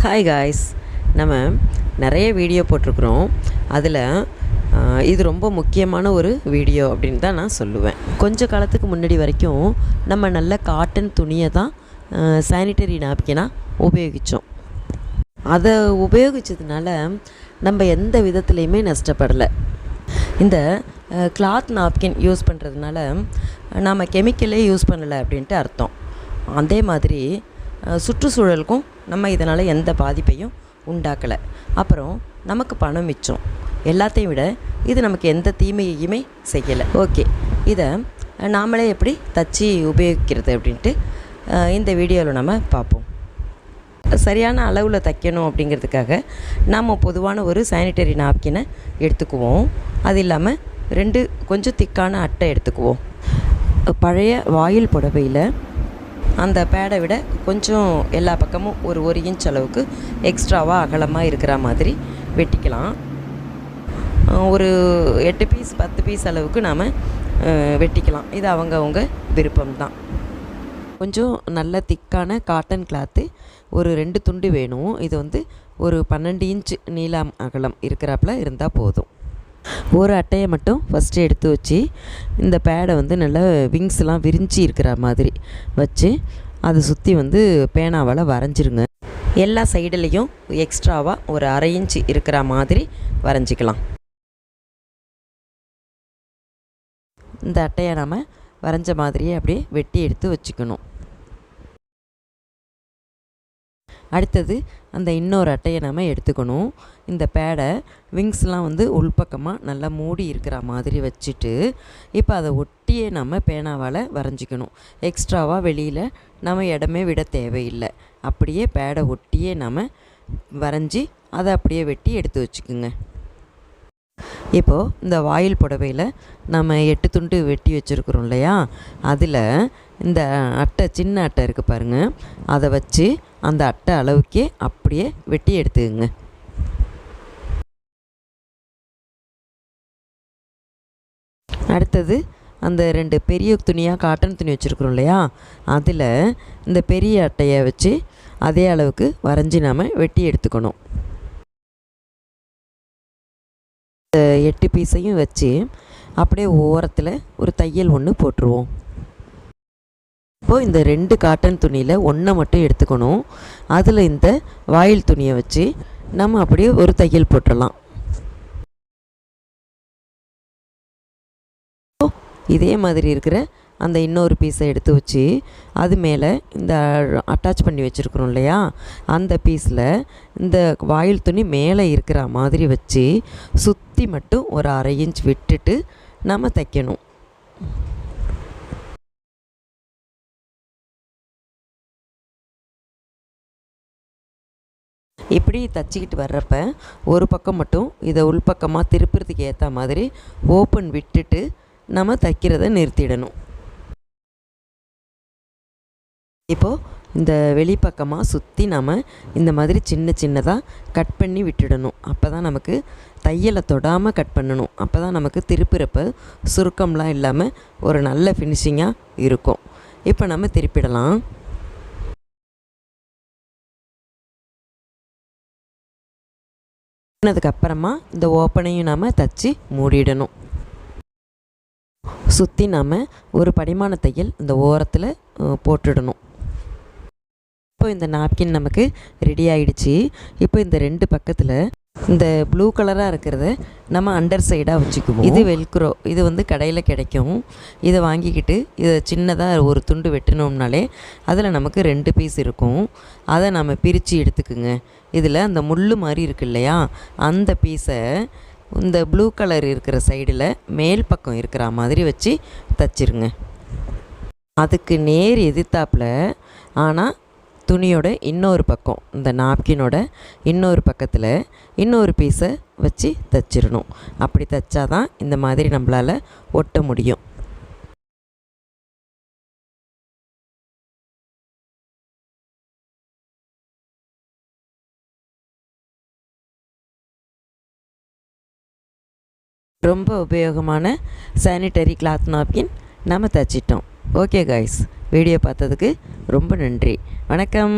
Hi guys, நம்ம நிறைய video போட்டிருக்குறோம். அதில் இது ரொம்ப முக்கியமான ஒரு வீடியோ அப்படின்னு தான் நான் சொல்லுவேன். கொஞ்ச காலத்துக்கு முன்னாடி வரைக்கும் நம்ம நல்ல காட்டன் துணியை தான் சானிட்டரி நாப்கினாக உபயோகித்தோம். அதை உபயோகித்ததுனால நம்ம எந்த விதத்துலேயுமே நஷ்டப்படலை. இந்த கிளாத் நாப்கின் யூஸ் பண்ணுறதுனால நம்ம கெமிக்கலே யூஸ் பண்ணலை அப்படின்ட்டு அர்த்தம். அதே மாதிரி சுற்றுச்சூழலுக்கும் நம்ம இதனால் எந்த பாதிப்பையும் உண்டாக்கலை. அப்புறம் நமக்கு பணம் மிச்சம். எல்லாத்தையும் விட இது நமக்கு எந்த தீமையுமே செய்யலை. ஓகே, இதை நாமளே எப்படி தச்சு உபயோகிக்கிறது அப்படின்ட்டு இந்த வீடியோவில் நம்ம பார்ப்போம். சரியான அளவில் தைக்கணும் அப்படிங்கிறதுக்காக நாம் பொதுவான ஒரு சானிட்டரி நாப்கினை எடுத்துக்குவோம். அது இல்லாமல் 2 கொஞ்சம் திக்கான அட்டை எடுத்துக்குவோம். பழைய வாயில் புடவையில் அந்த பேடை விட கொஞ்சம் எல்லா பக்கமும் ஒரு இன்ச் அளவுக்கு எக்ஸ்ட்ராவாக அகலமாக இருக்கிற மாதிரி வெட்டிக்கலாம். ஒரு 8 பீஸ் 10 பீஸ் அளவுக்கு நாம் வெட்டிக்கலாம். இது அவங்கவுங்க விருப்பம்தான். கொஞ்சம் நல்ல திக்கான காட்டன் கிளாத்து ஒரு 2 துண்டு வேணும். இது ஒரு 12 இன்ச் நீளம் அகலம் இருக்கிறாப்புல இருந்தால் போதும். ஒரு அட்டையை மட்டும் ஃபஸ்ட்டு எடுத்து வச்சு இந்த பேடை நல்லா விங்ஸ்லாம் விரிஞ்சி இருக்கிற மாதிரி வச்சு அதை சுற்றி பேனாவால் வரைஞ்சிருங்க. எல்லா சைடுலேயும் எக்ஸ்ட்ராவாக ஒரு 1/2 இன்ச் இருக்கிற மாதிரி வரைஞ்சிக்கலாம். இந்த அட்டையை நாம் வரைஞ்ச மாதிரியே அப்படியே வெட்டி எடுத்து வச்சுக்கணும். அடுத்தது அந்த இன்னொரு அட்டையை நம்ம எடுத்துக்கணும். இந்த பேடை விங்ஸ்லாம் உள்பக்கமாக நல்லா மூடி இருக்கிற மாதிரி வச்சுட்டு இப்போ அதை ஒட்டியே நம்ம பேனாவால் வரைஞ்சிக்கணும். எக்ஸ்ட்ராவாக வெளியில் நம்ம இடமே விட தேவையில்லை. அப்படியே பேடை ஒட்டியே நம்ம வரைஞ்சி அதை அப்படியே வெட்டி எடுத்து வச்சுக்குங்க. இப்போது இந்த வாயில் புடவையில் நம்ம 8 துண்டு வெட்டி வச்சுருக்குறோம் இல்லையா, அதில் இந்த அட்டை சின்ன அட்டை இருக்குது பாருங்கள், அதை வச்சு அந்த அட்டை அளவுக்கே அப்படியே வெட்டி எடுத்துக்கங்க. அடுத்தது அந்த 2 பெரிய துணியாக காட்டன் துணி வச்சுருக்குறோம் இல்லையா, அதில் இந்த பெரிய அட்டையை வச்சு அதே அளவுக்கு வரைஞ்சி நாம் வெட்டி எடுத்துக்கணும். 8 பீஸையும் வச்சு அப்படியே ஓரத்தில் ஒரு தையல் ஒன்று போட்டுருவோம். இப்போது இந்த 2 காட்டன் துணியில் ஒன்றை மட்டும் எடுத்துக்கணும். அதில் இந்த வாயில் துணியை வச்சு நம்ம அப்படியே ஒரு தையல் போட்டுடலாம். இதே மாதிரி இருக்கிற அந்த இன்னொரு பீஸை எடுத்து வச்சு அது மேலே இந்த அட்டாச் பண்ணி வச்சுருக்குறோம் இல்லையா, அந்த பீஸில் இந்த வாயில் துணி மேலே இருக்கிற மாதிரி வச்சு சுற்றி மட்டும் ஒரு 1/2 இன்ச் விட்டுட்டு நம்ம தைக்கணும். இப்படி தச்சிக்கிட்டு வர்றப்ப ஒரு பக்கம் மட்டும் இதை உள்பக்கமாக திருப்புறதுக்கு ஏற்ற மாதிரி ஓப்பன் விட்டுட்டு நம்ம தைக்கிறத நிறுத்திடணும். இப்போது இந்த வெளிப்பக்கமாக சுற்றி நம்ம இந்த மாதிரி சின்ன சின்னதாக கட் பண்ணி விட்டுடணும். அப்போ தான் நமக்கு தையலை தொடாமல் கட் பண்ணணும். அப்போ தான் நமக்கு திருப்புறப்ப சுருக்கம்லாம் இல்லாமல் ஒரு நல்ல ஃபினிஷிங்காக இருக்கும். இப்போ நம்ம திருப்பிடலாம். அதுக்கப்புறமா இந்த ஓப்பனையும் நாம் தச்சு மூடிடணும். சுற்றி நாம் ஒரு படிமான தையல் இந்த ஓரத்தில் போட்டுடணும். இப்போ இந்த நாப்கின் நமக்கு ரெடி ஆகிடுச்சு. இப்போ இந்த 2 பக்கத்தில் இந்த ப்ளூ கலராக இருக்கிறத நம்ம அண்டர் சைடாக வச்சுக்குவோம். இது வெல்க்ரோ, இது கடையில் கிடைக்கும். இதை வாங்கிக்கிட்டு இதை சின்னதாக ஒரு துண்டு வெட்டினோம்னாலே அதில் நமக்கு 2 பீஸ் இருக்கும். அதை நம்ம பிரித்து எடுத்துக்குங்க. இதில் அந்த முள் மாதிரி இருக்கு இல்லையா, அந்த பீஸை இந்த ப்ளூ கலர் இருக்கிற சைடில் மேல் பக்கம் இருக்கிற மாதிரி வச்சு தச்சிருங்க. அதுக்கு நேர் எதிர்த்தாப்பில் ஆனால் துணியோட இன்னொரு பக்கம், இந்த நாப்கினோட இன்னொரு பக்கத்தில் இன்னொரு பீஸை வச்சு தச்சிடணும். அப்படி தைச்சாதான் இந்த மாதிரி நம்மளால் ஒட்ட முடியும். ரொம்ப உபயோகமான சானிட்டரி கிளாத் நாப்கின் நம்ம தச்சிட்டோம். ஓகே காய்ஸ், வீடியோ பார்த்ததுக்கு ரொம்ப நன்றி. வணக்கம்.